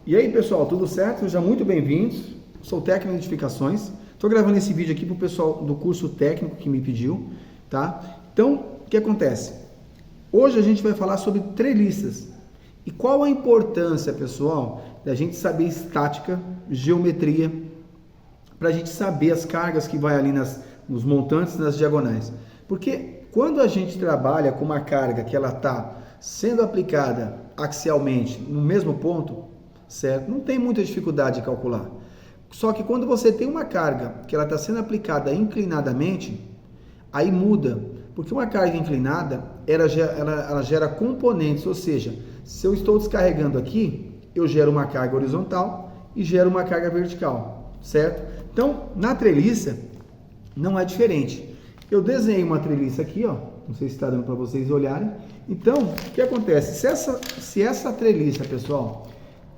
E aí pessoal, tudo certo? Sejam muito bem-vindos. Sou o técnico em edificações. Estou gravando esse vídeo aqui para o pessoal do curso técnico que me pediu, tá? Então, o que acontece? Hoje a gente vai falar sobre treliças. E qual a importância, pessoal, da gente saber estática, geometria, para a gente saber as cargas que vai ali nos montantes, nas diagonais. Porque quando a gente trabalha com uma carga que ela está sendo aplicada axialmente no mesmo ponto, certo? Não tem muita dificuldade de calcular. Só que quando você tem uma carga que ela está sendo aplicada inclinadamente, aí muda. Porque uma carga inclinada, ela gera componentes, ou seja, se eu estou descarregando aqui, eu gero uma carga horizontal e gero uma carga vertical, certo? Então, na treliça, não é diferente. Eu desenhei uma treliça aqui, ó, não sei se está dando para vocês olharem. Então, o que acontece? Se essa treliça, pessoal,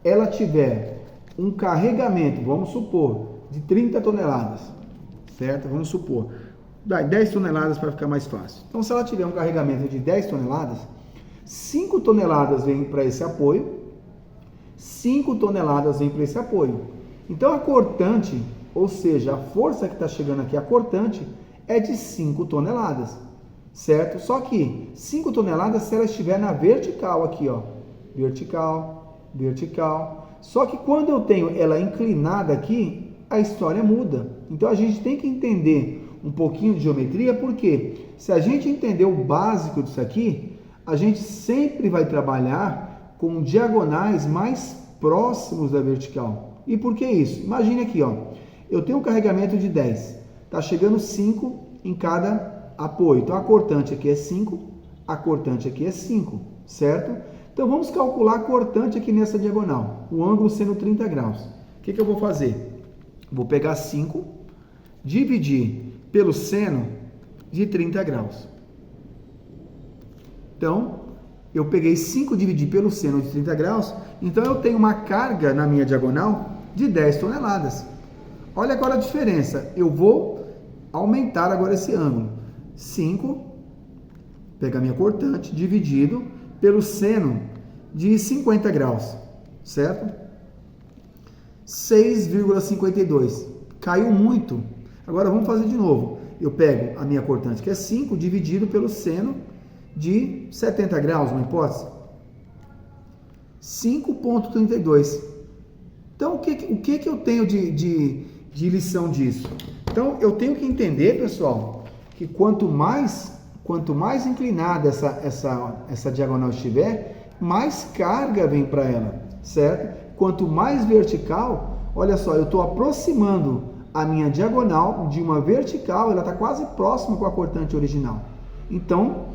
ela tiver um carregamento, vamos supor, de 30 toneladas, certo? Vamos supor, 10 toneladas para ficar mais fácil. Então, se ela tiver um carregamento de 10 toneladas, 5 toneladas vem para esse apoio, 5 toneladas vem para esse apoio. Então, a cortante, ou seja, a força que está chegando aqui, a cortante, é de 5 toneladas, certo? Só que 5 toneladas se ela estiver na vertical aqui, ó, vertical, vertical. Só que quando eu tenho ela inclinada aqui, a história muda. Então a gente tem que entender um pouquinho de geometria, porque se a gente entender o básico disso aqui, a gente sempre vai trabalhar com diagonais mais próximos da vertical. E por que isso? Imagine aqui, ó, eu tenho um carregamento de 10, tá chegando 5 em cada apoio. Então a cortante aqui é 5, a cortante aqui é 5, certo? Então, vamos calcular a cortante aqui nessa diagonal, o ângulo sendo 30 graus. O que eu vou fazer? Vou pegar 5, dividir pelo seno de 30 graus. Então, eu peguei 5 dividir pelo seno de 30 graus, então eu tenho uma carga na minha diagonal de 10 toneladas. Olha agora a diferença. Eu vou aumentar agora esse ângulo. 5, pegar minha cortante, dividido pelo seno de 50 graus, certo? 6,52. Caiu muito. Agora vamos fazer de novo. Eu pego a minha cortante, que é 5, dividido pelo seno de 70 graus, uma hipótese. 5,32. Então, o que eu tenho de lição disso? Então, eu tenho que entender, pessoal, que quanto mais inclinada essa diagonal estiver, mais carga vem para ela, certo? Quanto mais vertical, olha só, eu estou aproximando a minha diagonal de uma vertical, ela está quase próxima com a cortante original. Então,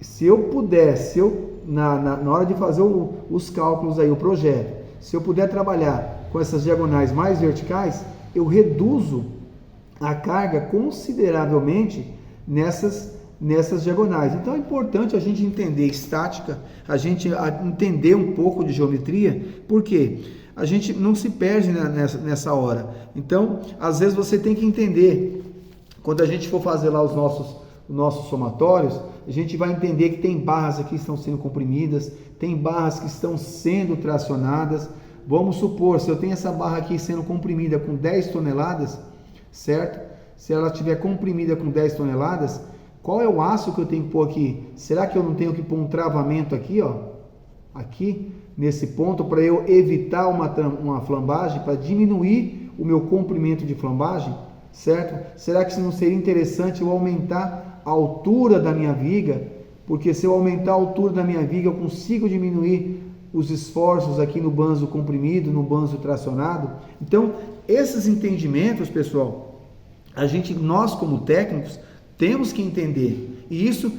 se eu puder, na hora de fazer os cálculos aí, o projeto, se eu puder trabalhar com essas diagonais mais verticais, eu reduzo a carga consideravelmente nessas diagonais. Então é importante a gente entender estática, a gente entender um pouco de geometria, porque a gente não se perde nessa hora. Então, às vezes você tem que entender, quando a gente for fazer lá os nossos somatórios, a gente vai entender que tem barras aqui que estão sendo comprimidas, tem barras que estão sendo tracionadas. Vamos supor, se eu tenho essa barra aqui sendo comprimida com 10 toneladas, certo? Se ela estiver comprimida com 10 toneladas, qual é o aço que eu tenho que pôr aqui? Será que eu não tenho que pôr um travamento aqui, ó? Aqui, nesse ponto, para eu evitar uma flambagem, para diminuir o meu comprimento de flambagem, certo? Será que não seria interessante eu aumentar a altura da minha viga? Porque se eu aumentar a altura da minha viga, eu consigo diminuir os esforços aqui no banzo comprimido, no banzo tracionado. Então, esses entendimentos, pessoal, nós como técnicos, temos que entender, e isso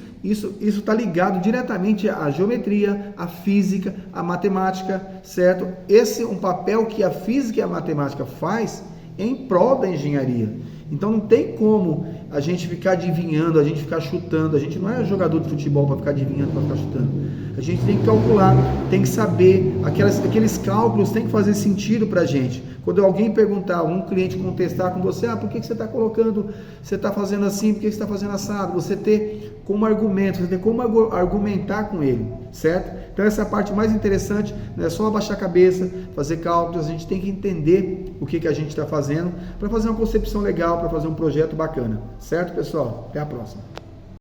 está ligado diretamente à geometria, à física, à matemática, certo? Esse é um papel que a física e a matemática faz em prol da engenharia. Então não tem como a gente ficar adivinhando, a gente ficar chutando. A gente não é jogador de futebol para ficar adivinhando, para ficar chutando. A gente tem que calcular, tem que saber, aqueles cálculos tem que fazer sentido para a gente. Quando alguém perguntar, um cliente contestar com você, por que você está colocando, você está fazendo assim, por que você está fazendo assado? Você ter como argumento, você ter como argumentar com ele, certo? Então essa é a parte mais interessante, não é só abaixar a cabeça, fazer cálculos, a gente tem que entender o que a gente está fazendo para fazer uma concepção legal, para fazer um projeto bacana. Certo, pessoal? Até a próxima.